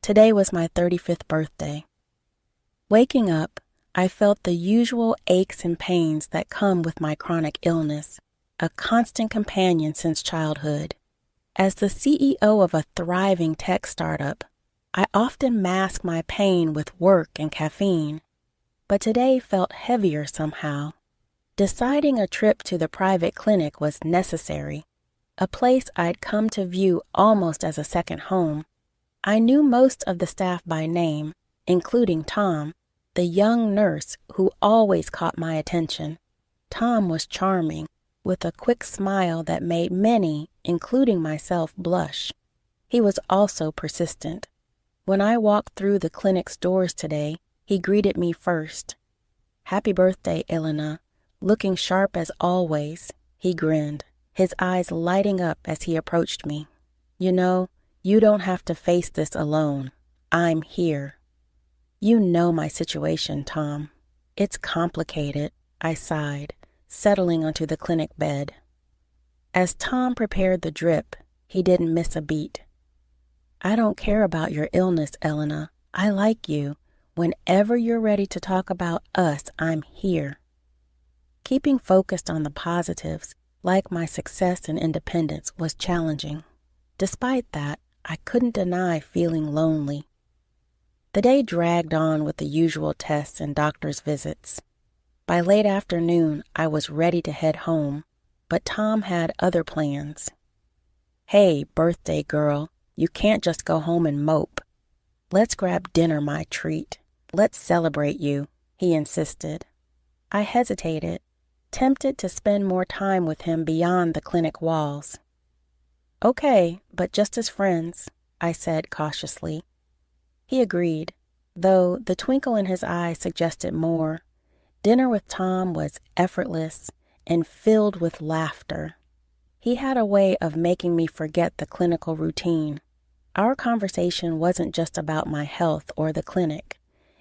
Today was my 35th birthday. Waking up, I felt the usual aches and pains that come with my chronic illness, a constant companion since childhood. As the CEO of a thriving tech startup, I often mask my pain with work and caffeine, but today felt heavier somehow. Deciding a trip to the private clinic was necessary, a place I'd come to view almost as a second home. I knew most of the staff by name, including Tom, the young nurse who always caught my attention. Tom was charming, with a quick smile that made many, including myself, blush. He was also persistent. When I walked through the clinic's doors today, he greeted me first. "Happy birthday, Elena. Looking sharp as always," he grinned, his eyes lighting up as he approached me. "You know, you don't have to face this alone. I'm here." "You know my situation, Tom." "It's complicated," I sighed, settling onto the clinic bed. As Tom prepared the drip, he didn't miss a beat. "I don't care about your illness, Elena. I like you. Whenever you're ready to talk about us, I'm here." Keeping focused on the positives, like my success and independence, was challenging. Despite that, I couldn't deny feeling lonely. The day dragged on with the usual tests and doctor's visits. By late afternoon, I was ready to head home, but Tom had other plans. "Hey, birthday girl, you can't just go home and mope. Let's grab dinner, my treat. Let's celebrate you," he insisted. I hesitated, tempted to spend more time with him beyond the clinic walls. "Okay, but just as friends," I said cautiously. He agreed, though the twinkle in his eye suggested more. Dinner with Tom was effortless and filled with laughter. He had a way of making me forget the clinical routine. Our conversation wasn't just about my health or the clinic.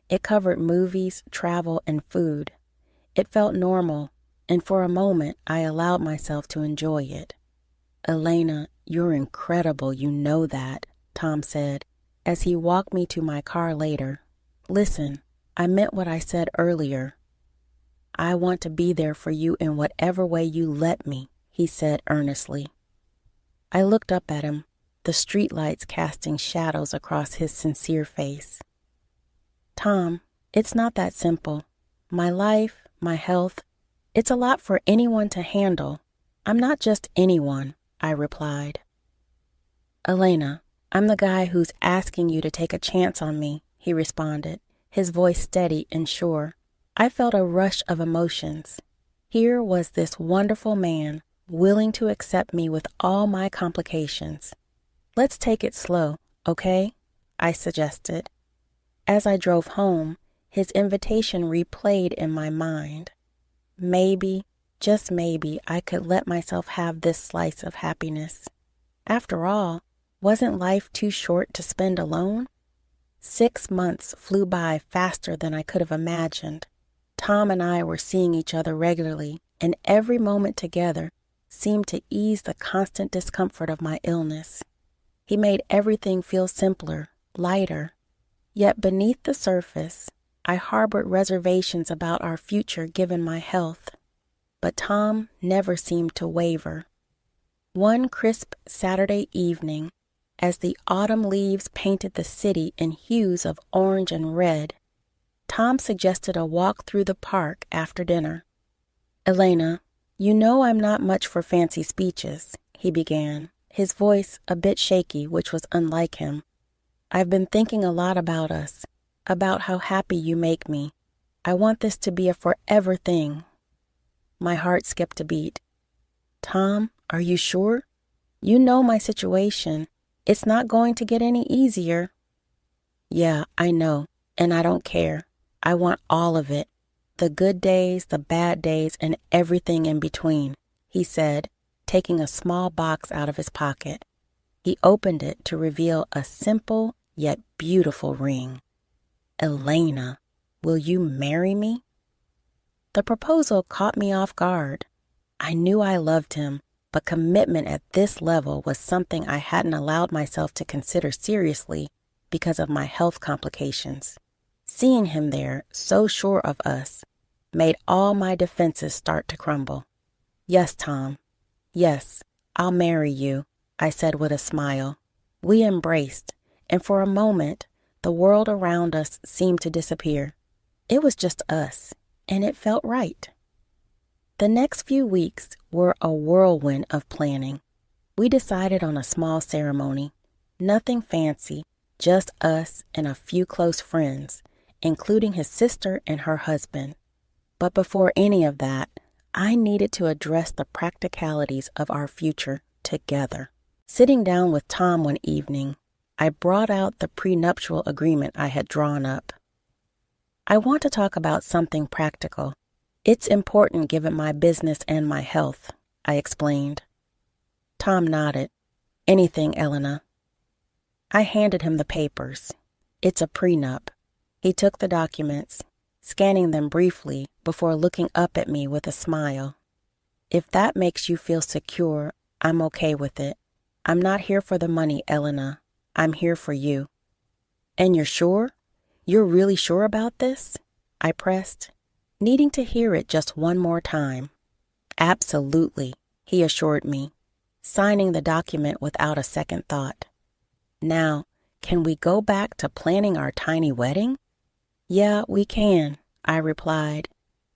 It covered movies, travel, and food. It felt normal, and for a moment I allowed myself to enjoy it. "Elena, you're incredible, you know that," Tom said, as he walked me to my car later. "Listen, I meant what I said earlier. I want to be there for you in whatever way you let me," he said earnestly. I looked up at him, the streetlights casting shadows across his sincere face. "Tom, it's not that simple. My life, my health, it's a lot for anyone to handle. I'm not just anyone," I replied. "Elena, I'm the guy who's asking you to take a chance on me," he responded, his voice steady and sure. I felt a rush of emotions. Here was this wonderful man, willing to accept me with all my complications. "Let's take it slow, okay?" I suggested. As I drove home, his invitation replayed in my mind. Maybe, just maybe, I could let myself have this slice of happiness. After all, wasn't life too short to spend alone? 6 months flew by faster than I could have imagined. Tom and I were seeing each other regularly, and every moment together seemed to ease the constant discomfort of my illness. He made everything feel simpler, lighter. Yet beneath the surface, I harbored reservations about our future given my health. But Tom never seemed to waver. One crisp Saturday evening, as the autumn leaves painted the city in hues of orange and red, Tom suggested a walk through the park after dinner. "Elena, you know I'm not much for fancy speeches," he began, his voice a bit shaky, which was unlike him. "I've been thinking a lot about us, about how happy you make me. I want this to be a forever thing." My heart skipped a beat. "Tom, are you sure? You know my situation. It's not going to get any easier." "Yeah, I know, and I don't care. I want all of it, the good days, the bad days, and everything in between," he said, taking a small box out of his pocket. He opened it to reveal a simple yet beautiful ring. "Elena, will you marry me?" The proposal caught me off guard. I knew I loved him, but commitment at this level was something I hadn't allowed myself to consider seriously. because of my health complications. Seeing him there, so sure of us, made all my defenses start to crumble. "Yes, Tom. Yes, I'll marry you," I said with a smile. We embraced, and for a moment, the world around us seemed to disappear. It was just us, and it felt right. The next few weeks were a whirlwind of planning. We decided on a small ceremony, nothing fancy, just us and a few close friends, including his sister and her husband. But before any of that, I needed to address the practicalities of our future together. Sitting down with Tom one evening, I brought out the prenuptial agreement I had drawn up. "I want to talk about something practical. It's important given my business and my health," I explained. Tom nodded. "Anything, Elena." I handed him the papers. "It's a prenup." He took the documents, scanning them briefly before looking up at me with a smile. "If that makes you feel secure, I'm okay with it. I'm not here for the money, Elena. I'm here for you." "And you're sure? You're really sure about this?" I pressed, needing to hear it just one more time. "Absolutely," he assured me, signing the document without a second thought. "Now, can we go back to planning our tiny wedding?" "Yeah, we can," I replied,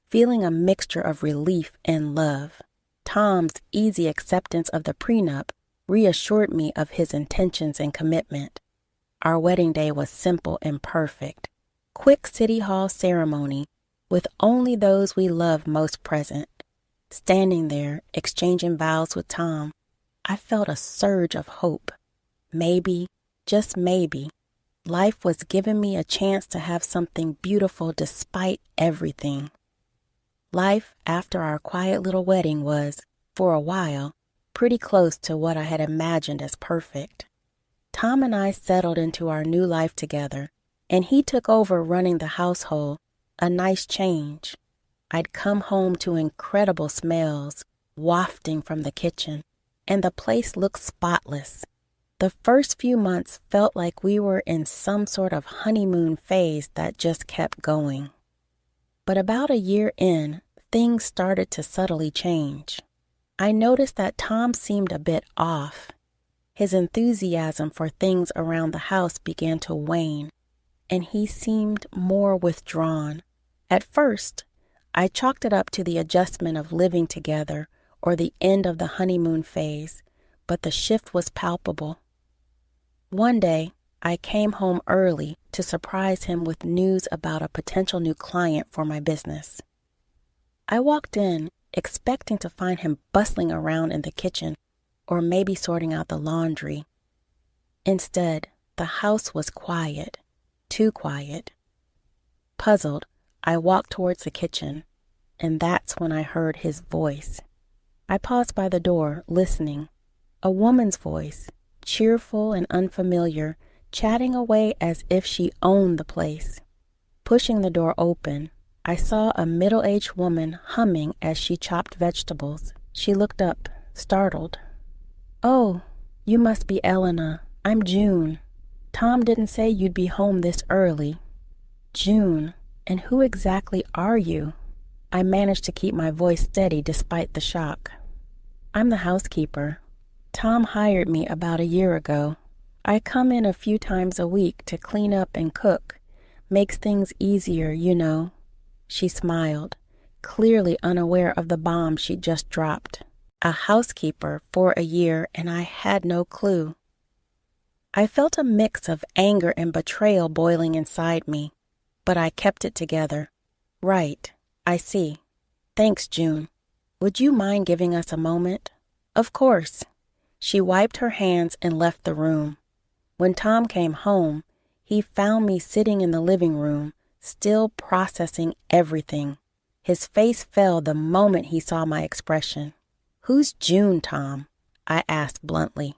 feeling a mixture of relief and love. Tom's easy acceptance of the prenup reassured me of his intentions and commitment. Our wedding day was simple and perfect. Quick city hall ceremony with only those we loved most present. Standing there, exchanging vows with Tom, I felt a surge of hope. Maybe, just maybe, life was giving me a chance to have something beautiful despite everything. Life after our quiet little wedding was, for a while, pretty close to what I had imagined as perfect. Tom and I settled into our new life together, and he took over running the household, a nice change. I'd come home to incredible smells wafting from the kitchen, and the place looked spotless. The first few months felt like we were in some sort of honeymoon phase that just kept going. But about a year in, things started to subtly change. I noticed that Tom seemed a bit off. His enthusiasm for things around the house began to wane, and he seemed more withdrawn. At first, I chalked it up to the adjustment of living together or the end of the honeymoon phase, but the shift was palpable. One day, I came home early to surprise him with news about a potential new client for my business. I walked in, expecting to find him bustling around in the kitchen or maybe sorting out the laundry. Instead, the house was quiet, too quiet. Puzzled, I walked towards the kitchen, and that's when I heard his voice. I paused by the door, listening. A woman's voice, cheerful and unfamiliar, chatting away as if she owned the place. Pushing the door open, I saw a middle-aged woman humming as she chopped vegetables. She looked up, startled. "Oh, you must be Elena. I'm June. Tom didn't say you'd be home this early." "June, and who exactly are you?" I managed to keep my voice steady despite the shock. "I'm the housekeeper. Tom hired me about a year ago. I come in a few times a week to clean up and cook. Makes things easier, you know." She smiled, clearly unaware of the bomb she'd just dropped. A housekeeper for a year, and I had no clue. I felt a mix of anger and betrayal boiling inside me, but I kept it together. "Right, I see. Thanks, June. Would you mind giving us a moment?" "Of course." She wiped her hands and left the room. When Tom came home, he found me sitting in the living room, still processing everything. His face fell the moment he saw my expression. "Who's June, Tom?" I asked bluntly.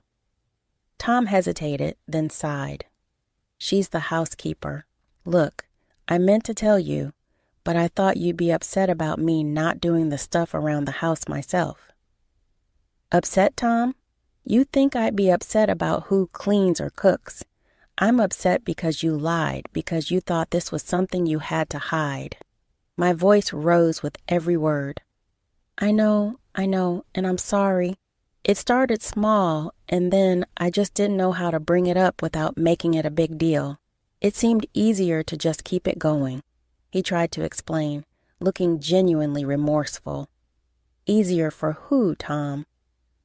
Tom hesitated, then sighed. "She's the housekeeper. Look, I meant to tell you, but I thought you'd be upset about me not doing the stuff around the house myself." "Upset, Tom? You think I'd be upset about who cleans or cooks? I'm upset because you lied, because you thought this was something you had to hide. My voice rose with every word. I know, and I'm sorry. It started small, and then I just didn't know how to bring it up without making it a big deal. It seemed easier to just keep it going. He tried to explain, looking genuinely remorseful. Easier for who, Tom?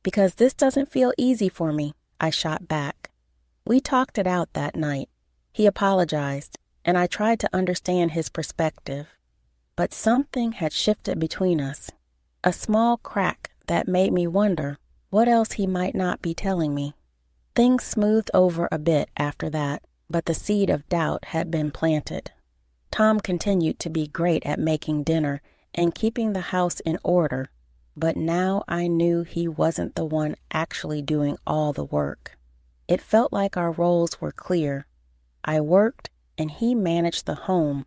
Because this doesn't feel easy for me, I shot back. We talked it out that night. He apologized, and I tried to understand his perspective. But something had shifted between us. A small crack that made me wonder what else he might not be telling me. Things smoothed over a bit after that, but the seed of doubt had been planted. Tom continued to be great at making dinner and keeping the house in order, but now I knew he wasn't the one actually doing all the work. It felt like our roles were clear. I worked and he managed the home,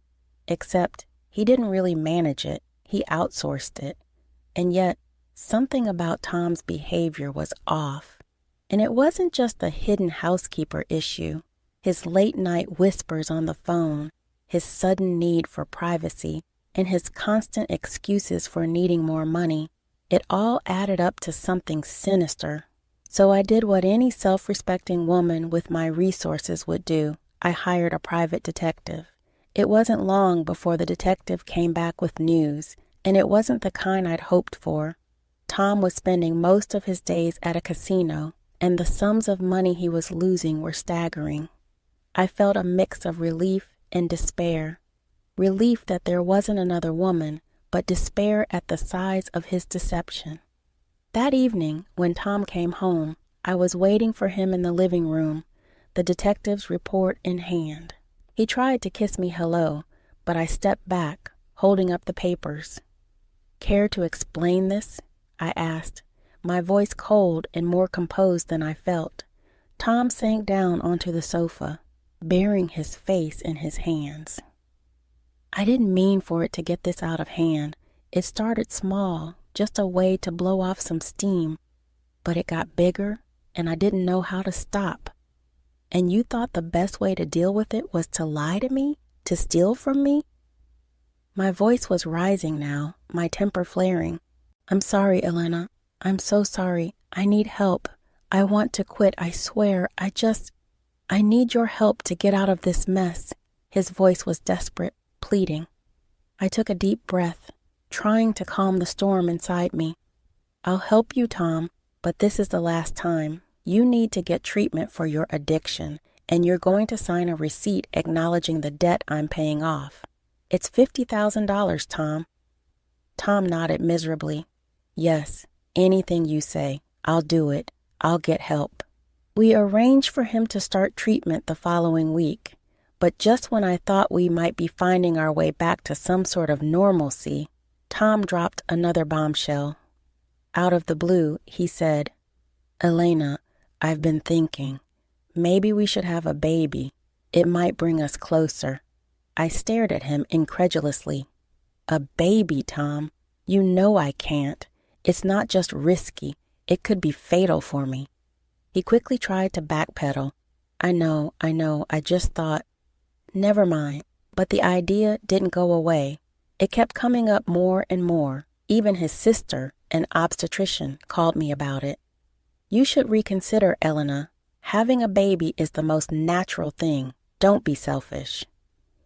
except he didn't really manage it, he outsourced it. And yet, something about Tom's behavior was off. And it wasn't just a hidden housekeeper issue. His late-night whispers on the phone, his sudden need for privacy, and his constant excuses for needing more money, it all added up to something sinister. So I did what any self-respecting woman with my resources would do. I hired a private detective. It wasn't long before the detective came back with news, and it wasn't the kind I'd hoped for. Tom was spending most of his days at a casino, and the sums of money he was losing were staggering. I felt a mix of relief and despair. Relief that there wasn't another woman, but despair at the size of his deception. That evening, when Tom came home, I was waiting for him in the living room, the detective's report in hand. He tried to kiss me hello, but I stepped back, holding up the papers. Care to explain this? I asked, my voice cold and more composed than I felt. Tom sank down onto the sofa, burying his face in his hands. I didn't mean for it to get this out of hand. It started small, just a way to blow off some steam, but it got bigger, and I didn't know how to stop. And you thought the best way to deal with it was to lie to me? To steal from me? My voice was rising now, my temper flaring. I'm sorry, Elena. I'm so sorry. I need help. I want to quit, I swear. I need your help to get out of this mess. His voice was desperate, pleading. I took a deep breath, trying to calm the storm inside me. I'll help you, Tom, but this is the last time. You need to get treatment for your addiction, and you're going to sign a receipt acknowledging the debt I'm paying off. It's $50,000, Tom. Tom nodded miserably. Yes, anything you say. I'll do it. I'll get help. We arranged for him to start treatment the following week, but just when I thought we might be finding our way back to some sort of normalcy, Tom dropped another bombshell. Out of the blue, he said, Elena, I've been thinking. Maybe we should have a baby. It might bring us closer. I stared at him incredulously. A baby, Tom? You know I can't. It's not just risky. It could be fatal for me. He quickly tried to backpedal. I know, I just thought. Never mind. But the idea didn't go away. It kept coming up more and more. Even his sister, an obstetrician, called me about it. You should reconsider, Elena. Having a baby is the most natural thing. Don't be selfish.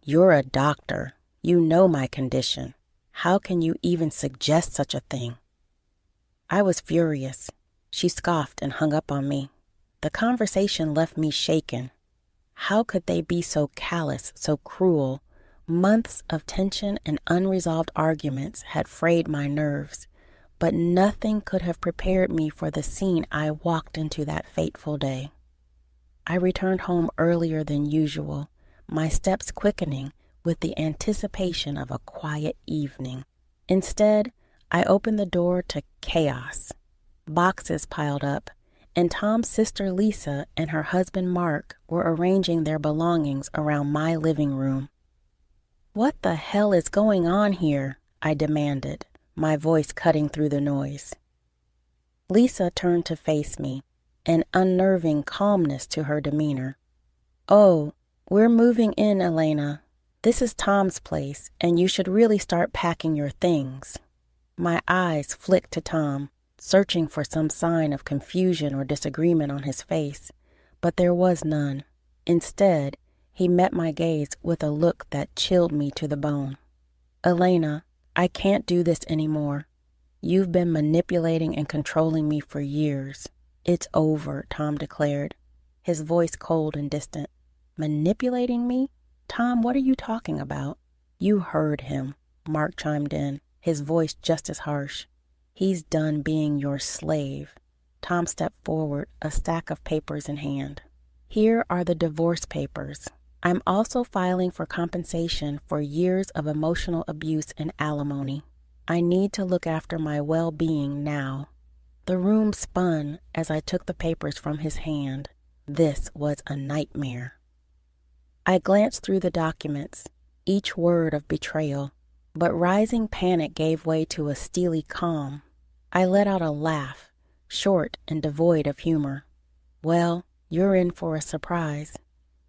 You're a doctor. You know my condition. How can you even suggest such a thing? I was furious. She scoffed and hung up on me. The conversation left me shaken. How could they be so callous, so cruel? Months of tension and unresolved arguments had frayed my nerves, but nothing could have prepared me for the scene I walked into that fateful day. I returned home earlier than usual, my steps quickening with the anticipation of a quiet evening. Instead, I opened the door to chaos. Boxes piled up, and Tom's sister Lisa and her husband Mark were arranging their belongings around my living room. What the hell is going on here? I demanded, my voice cutting through the noise. Lisa turned to face me, an unnerving calmness to her demeanor. "Oh, we're moving in, Elena. This is Tom's place, and you should really start packing your things." My eyes flicked to Tom, searching for some sign of confusion or disagreement on his face, but there was none. Instead, he met my gaze with a look that chilled me to the bone. "Elena, I can't do this anymore. You've been manipulating and controlling me for years. It's over," Tom declared, his voice cold and distant. "Manipulating me? Tom, what are you talking about?" "You heard him," Mark chimed in, his voice just as harsh. "He's done being your slave." Tom stepped forward, a stack of papers in hand. "Here are the divorce papers. I'm also filing for compensation for years of emotional abuse and alimony. I need to look after my well-being now." The room spun as I took the papers from his hand. This was a nightmare. I glanced through the documents, each word of betrayal, but rising panic gave way to a steely calm. I let out a laugh, short and devoid of humor. "Well, you're in for a surprise.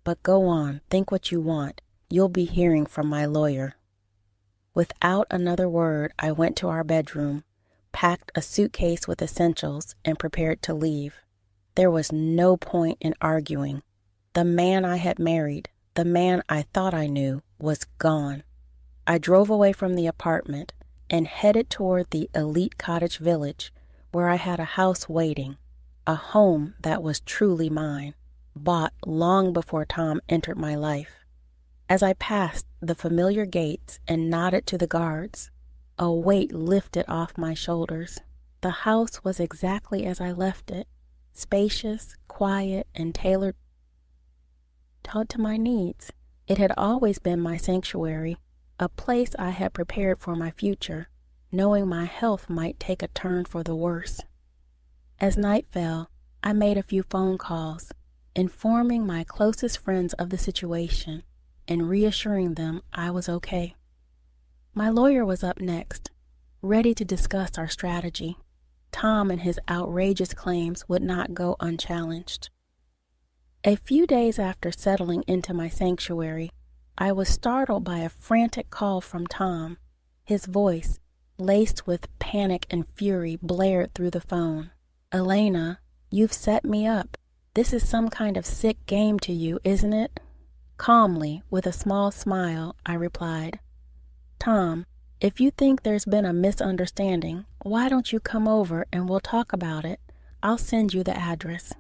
But go on, think what you want. You'll be hearing from my lawyer." Without another word, I went to our bedroom, packed a suitcase with essentials, and prepared to leave. There was no point in arguing. The man I had married, the man I thought I knew, was gone. I drove away from the apartment and headed toward the elite cottage village where I had a house waiting, a home that was truly mine, bought long before Tom entered my life. As I passed the familiar gates and nodded to the guards, a weight lifted off my shoulders. The house was exactly as I left it, spacious, quiet, and tailored to my needs. It had always been my sanctuary, a place I had prepared for my future, knowing my health might take a turn for the worse. As night fell, I made a few phone calls, informing my closest friends of the situation and reassuring them I was okay. My lawyer was up next, ready to discuss our strategy. Tom and his outrageous claims would not go unchallenged. A few days after settling into my sanctuary, I was startled by a frantic call from Tom. His voice, laced with panic and fury, blared through the phone. "Elena, you've set me up. This is some kind of sick game to you, isn't it?" Calmly, with a small smile, I replied, "Tom, if you think there's been a misunderstanding, why don't you come over and we'll talk about it? I'll send you the address."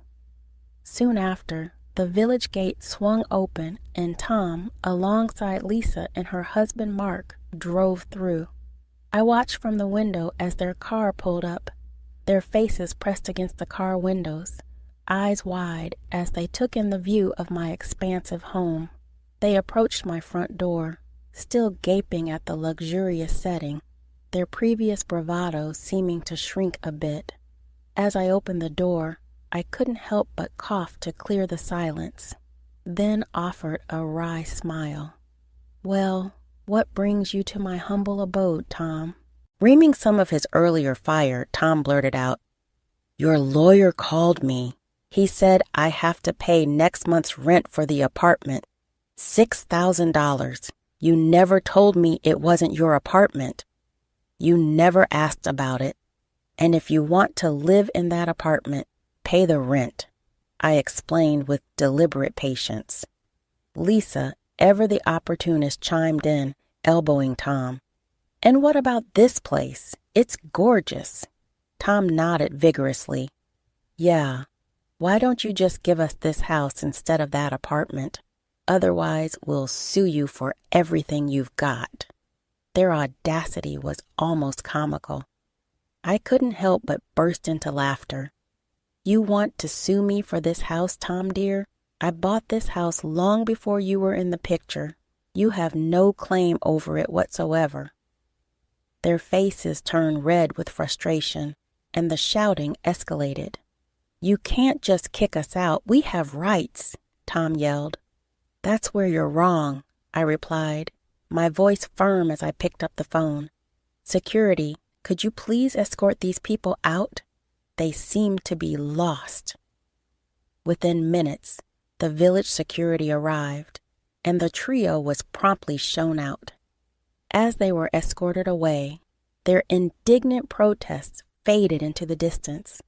Soon after, the village gate swung open and Tom, alongside Lisa and her husband Mark, drove through. I watched from the window as their car pulled up, their faces pressed against the car windows, eyes wide as they took in the view of my expansive home. They approached my front door, still gaping at the luxurious setting, their previous bravado seeming to shrink a bit. As I opened the door, I couldn't help but cough to clear the silence, then offered a wry smile. "Well, what brings you to my humble abode, Tom?" Reaming some of his earlier fire, Tom blurted out, "Your lawyer called me. He said I have to pay next month's rent for the apartment. $6,000. You never told me it wasn't your apartment. You never asked about it. And if you want to live in that apartment, pay the rent," I explained with deliberate patience. Lisa, ever the opportunist, chimed in, elbowing Tom. "And what about this place? It's gorgeous." Tom nodded vigorously. "Yeah, why don't you just give us this house instead of that apartment? Otherwise, we'll sue you for everything you've got." Their audacity was almost comical. I couldn't help but burst into laughter. "You want to sue me for this house, Tom dear? I bought this house long before you were in the picture. You have no claim over it whatsoever." Their faces turned red with frustration, and the shouting escalated. "You can't just kick us out. We have rights," Tom yelled. "That's where you're wrong," I replied, my voice firm as I picked up the phone. "Security, could you please escort these people out? They seem to be lost." Within minutes, the village security arrived, and the trio was promptly shown out. As they were escorted away, their indignant protests faded into the distance,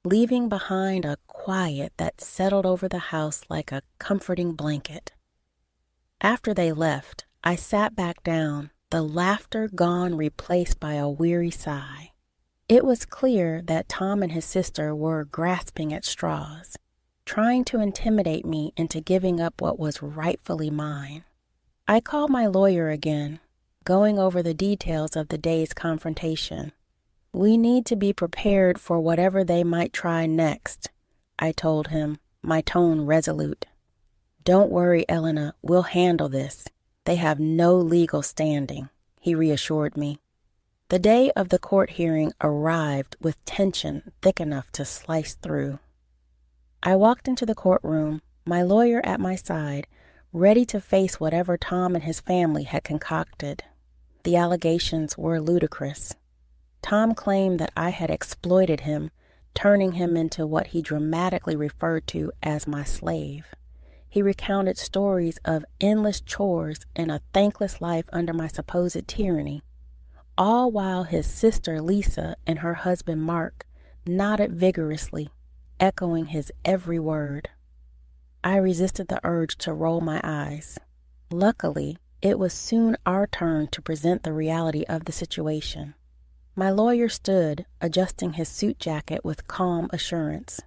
leaving behind a quiet that settled over the house like a comforting blanket. After they left, I sat back down, the laughter gone replaced by a weary sigh. It was clear that Tom and his sister were grasping at straws, trying to intimidate me into giving up what was rightfully mine. I called my lawyer again, going over the details of the day's confrontation. "We need to be prepared for whatever they might try next," I told him, my tone resolute. "Don't worry, Elena, we'll handle this. They have no legal standing," he reassured me. The day of the court hearing arrived with tension thick enough to slice through. I walked into the courtroom, my lawyer at my side, ready to face whatever Tom and his family had concocted. The allegations were ludicrous. Tom claimed that I had exploited him, turning him into what he dramatically referred to as my slave. He recounted stories of endless chores and a thankless life under my supposed tyranny, all while his sister Lisa and her husband Mark nodded vigorously, echoing his every word. I resisted the urge to roll my eyes. Luckily, it was soon our turn to present the reality of the situation. My lawyer stood, adjusting his suit jacket with calm assurance.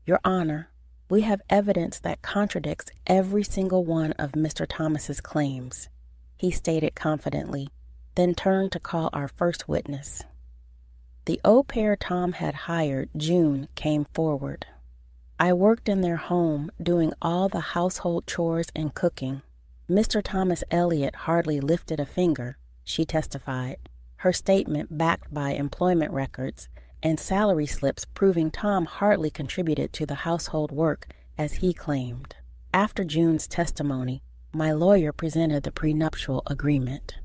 "Your Honor, we have evidence that contradicts every single one of Mr. Thomas's claims," he stated confidently, then turned to call our first witness. The au pair Tom had hired, June, came forward. "I worked in their home, doing all the household chores and cooking. Mr. Thomas Elliott hardly lifted a finger," she testified, her statement backed by employment records and salary slips proving Tom hardly contributed to the household work as he claimed. After June's testimony, my lawyer presented the prenuptial agreement.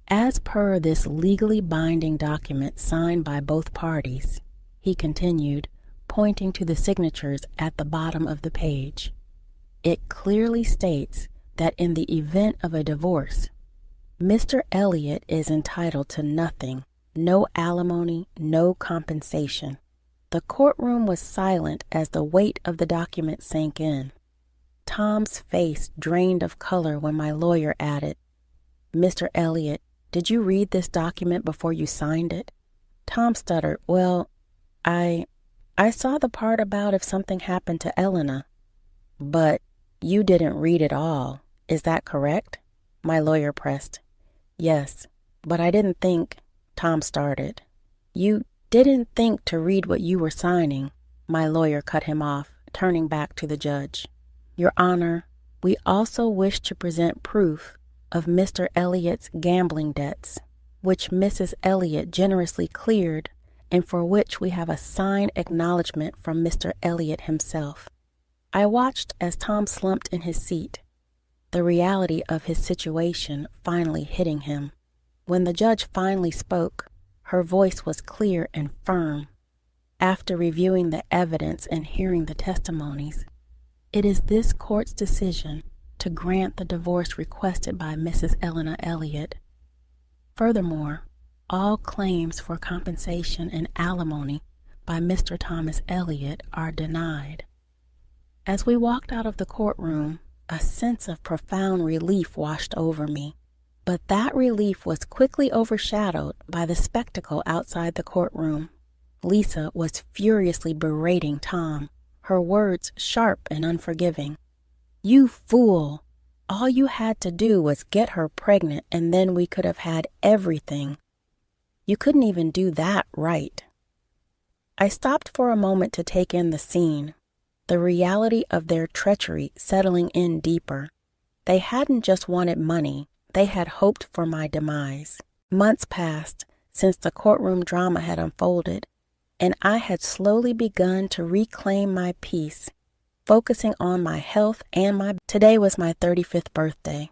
"As per this legally binding document signed by both parties," he continued, pointing to the signatures at the bottom of the page, "it clearly states that in the event of a divorce, Mr. Elliott is entitled to nothing, no alimony, no compensation." The courtroom was silent as the weight of the document sank in. Tom's face drained of color when my lawyer added, "Mr. Elliott, did you read this document before you signed it?" Tom stuttered, "Well, I saw the part about if something happened to Elena." "But you didn't read it all, is that correct?" my lawyer pressed. "Yes, but I didn't think," Tom started. "You didn't think to read what you were signing," my lawyer cut him off, turning back to the judge. "Your Honor, we also wish to present proof of Mr. Elliott's gambling debts, which Mrs. Elliott generously cleared and for which we have a signed acknowledgement from Mr. Elliott himself." I watched as Tom slumped in his seat, the reality of his situation finally hitting him. When the judge finally spoke, her voice was clear and firm. "After reviewing the evidence and hearing the testimonies, it is this court's decision to grant the divorce requested by Mrs. Elena Elliott. Furthermore, all claims for compensation and alimony by Mr. Thomas Elliott are denied." As we walked out of the courtroom, a sense of profound relief washed over me. But that relief was quickly overshadowed by the spectacle outside the courtroom. Lisa was furiously berating Tom, her words sharp and unforgiving. "You fool! All you had to do was get her pregnant and then we could have had everything. You couldn't even do that right." I stopped for a moment to take in the scene, the reality of their treachery settling in deeper. They hadn't just wanted money, they had hoped for my demise. Months passed since the courtroom drama had unfolded, and I had slowly begun to reclaim my peace, focusing on my health and Today was my 35th birthday.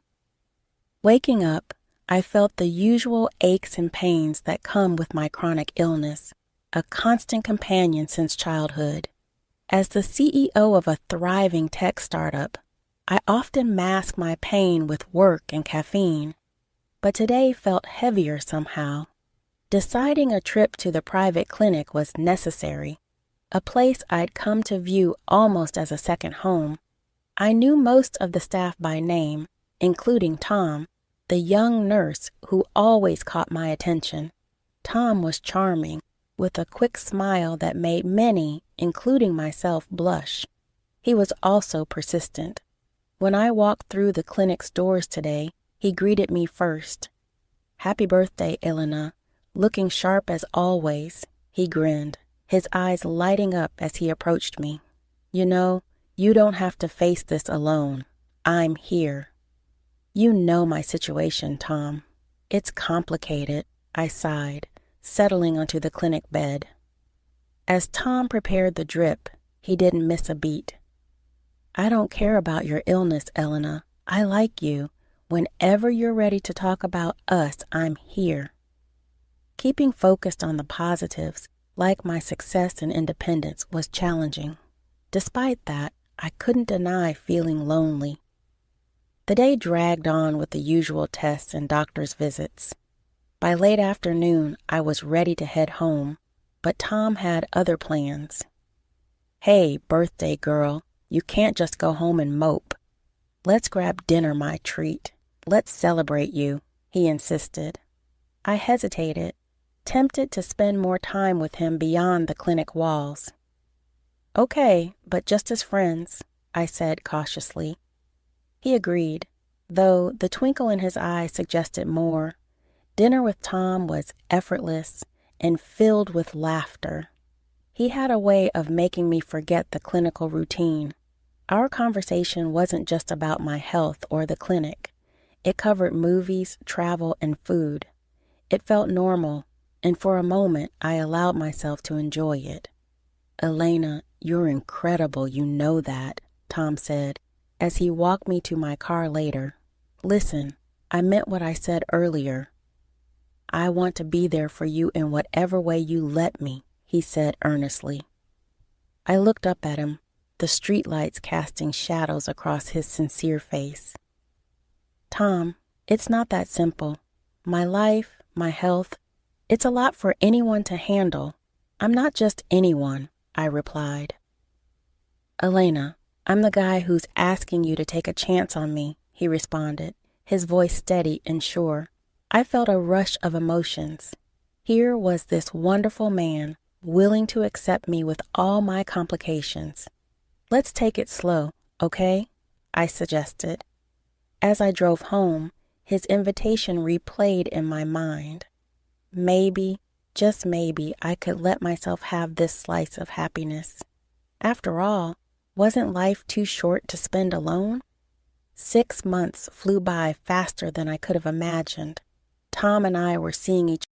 Waking up, I felt the usual aches and pains that come with my chronic illness, a constant companion since childhood. As the CEO of a thriving tech startup, I often mask my pain with work and caffeine, but today felt heavier somehow. Deciding a trip to the private clinic was necessary, a place I'd come to view almost as a second home. I knew most of the staff by name, including Tom, the young nurse who always caught my attention. Tom was charming, with a quick smile that made many, including myself, blush. He was also persistent. When I walked through the clinic's doors today, he greeted me first. "Happy birthday, Elena. Looking sharp as always," he grinned, his eyes lighting up as he approached me. "You know, you don't have to face this alone. I'm here." "You know my situation, Tom." "It's complicated," I sighed, settling onto the clinic bed. As Tom prepared the drip, he didn't miss a beat. "I don't care about your illness, Elena. I like you. Whenever you're ready to talk about us, I'm here." Keeping focused on the positives, like my success and independence, was challenging. Despite that, I couldn't deny feeling lonely. The day dragged on with the usual tests and doctor's visits. By late afternoon, I was ready to head home, but Tom had other plans. "Hey, birthday girl, you can't just go home and mope. Let's grab dinner, my treat. Let's celebrate you," he insisted. I hesitated, tempted to spend more time with him beyond the clinic walls. "Okay, but just as friends," I said cautiously. He agreed, though the twinkle in his eye suggested more. Dinner with Tom was effortless and filled with laughter. He had a way of making me forget the clinical routine. Our conversation wasn't just about my health or the clinic. It covered movies, travel, and food. It felt normal, and for a moment I allowed myself to enjoy it. "Elena, you're incredible, you know that," Tom said, as he walked me to my car later. "Listen, I meant what I said earlier. I want to be there for you in whatever way you let me," he said earnestly. I looked up at him, the streetlights casting shadows across his sincere face. "Tom, it's not that simple. My life, my health, it's a lot for anyone to handle. I'm not just anyone," I replied. "Elena, I'm the guy who's asking you to take a chance on me," he responded, his voice steady and sure. I felt a rush of emotions. Here was this wonderful man, willing to accept me with all my complications. "Let's take it slow, okay?" I suggested. As I drove home, his invitation replayed in my mind. Maybe, just maybe, I could let myself have this slice of happiness. After all, wasn't life too short to spend alone? 6 months flew by faster than I could have imagined. Tom and I were seeing each